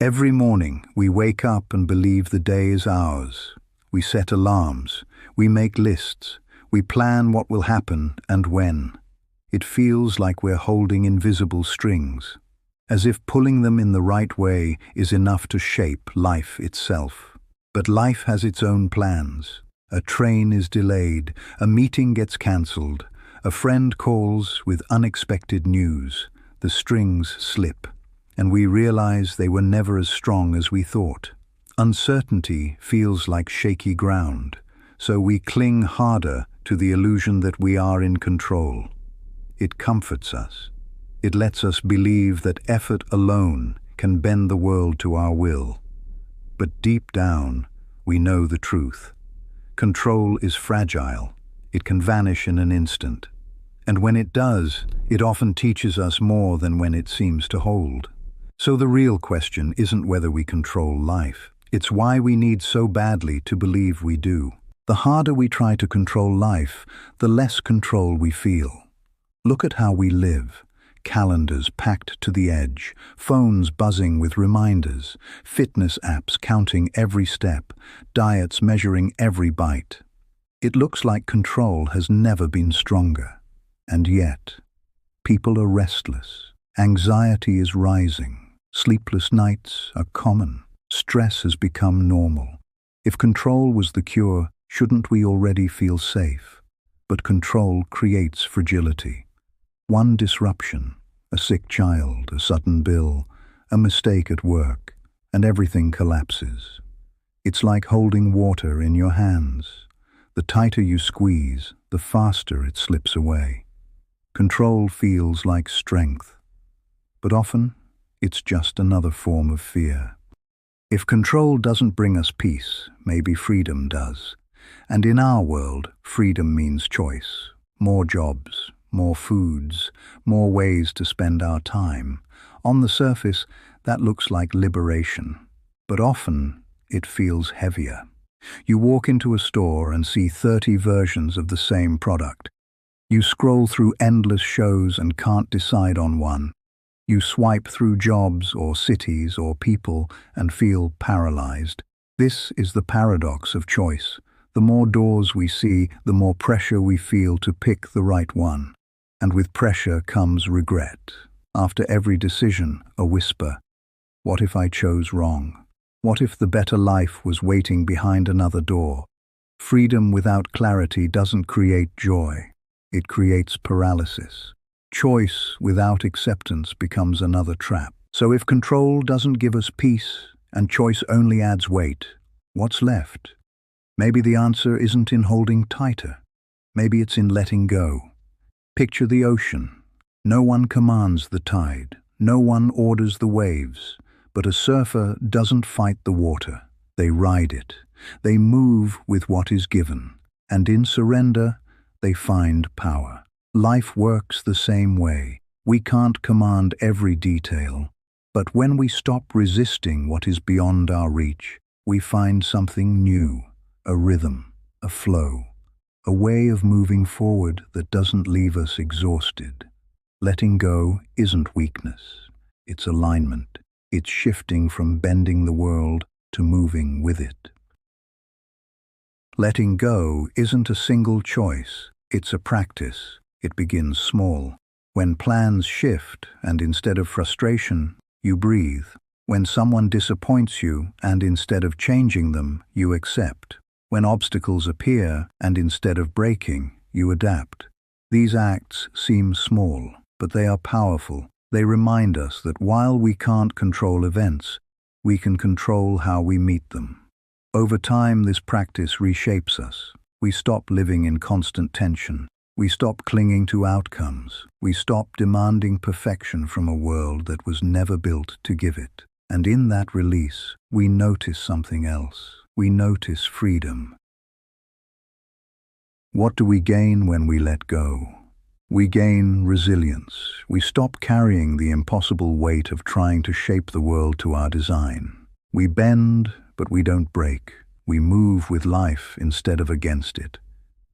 Every morning, we wake up and believe the day is ours. We set alarms, we make lists, we plan what will happen and when. It feels like we're holding invisible strings, as if pulling them in the right way is enough to shape life itself. But life has its own plans. A train is delayed, a meeting gets cancelled, a friend calls with unexpected news, the strings slip, and we realize they were never as strong as we thought. Uncertainty feels like shaky ground, so we cling harder to the illusion that we are in control. It comforts us. It lets us believe that effort alone can bend the world to our will. But deep down, we know the truth. Control is fragile. It can vanish in an instant. And when it does, it often teaches us more than when it seems to hold. So the real question isn't whether we control life. It's why we need so badly to believe we do. The harder we try to control life, the less control we feel. Look at how we live. Calendars packed to the edge, phones buzzing with reminders, fitness apps counting every step, diets measuring every bite. It looks like control has never been stronger. And yet, people are restless. Anxiety is rising. Sleepless nights are common. Stress has become normal. If control was the cure, shouldn't we already feel safe? But control creates fragility. One disruption, a sick child, a sudden bill, a mistake at work, and everything collapses. It's like holding water in your hands. The tighter you squeeze, the faster it slips away. Control feels like strength, but often it's just another form of fear. If control doesn't bring us peace, maybe freedom does. And in our world, freedom means choice. More jobs, more foods, more ways to spend our time. On the surface, that looks like liberation, but often it feels heavier. You walk into a store and see 30 versions of the same product. You scroll through endless shows and can't decide on one. You swipe through jobs or cities or people and feel paralyzed. This is the paradox of choice. The more doors we see, the more pressure we feel to pick the right one. And with pressure comes regret. After every decision, a whisper. What if I chose wrong? What if the better life was waiting behind another door? Freedom without clarity doesn't create joy. It creates paralysis. Choice without acceptance becomes another trap. So if control doesn't give us peace and choice only adds weight, what's left? Maybe the answer isn't in holding tighter. Maybe it's in letting go. Picture the ocean. No one commands the tide. No one orders the waves. But a surfer doesn't fight the water. They ride it. They move with what is given. And in surrender, they find power. Life works the same way. We can't command every detail. But when we stop resisting what is beyond our reach, we find something new. A rhythm, a flow, a way of moving forward that doesn't leave us exhausted. Letting go isn't weakness, it's alignment. It's shifting from bending the world to moving with it. Letting go isn't a single choice, it's a practice. It begins small. When plans shift and instead of frustration, you breathe. When someone disappoints you and instead of changing them, you accept. When obstacles appear and instead of breaking, you adapt. These acts seem small, but they are powerful. They remind us that while we can't control events, we can control how we meet them. Over time, this practice reshapes us. We stop living in constant tension. We stop clinging to outcomes. We stop demanding perfection from a world that was never built to give it. And in that release, we notice something else. We notice freedom. What do we gain when we let go? We gain resilience. We stop carrying the impossible weight of trying to shape the world to our design. We bend, but we don't break. We move with life instead of against it.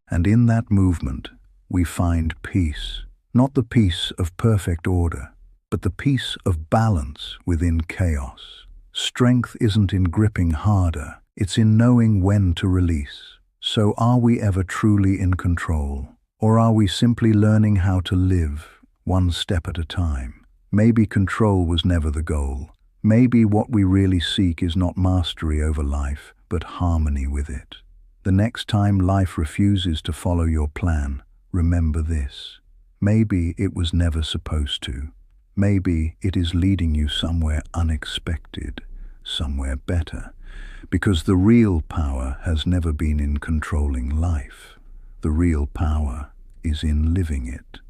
And in that movement, we find peace. Not the peace of perfect order, but the peace of balance within chaos. Strength isn't in gripping harder, it's in knowing when to release. So are we ever truly in control? Or are we simply learning how to live, one step at a time? Maybe control was never the goal. Maybe what we really seek is not mastery over life, but harmony with it. The next time life refuses to follow your plan, remember this. Maybe it was never supposed to. Maybe it is leading you somewhere unexpected, somewhere better. Because the real power has never been in controlling life. The real power is in living it.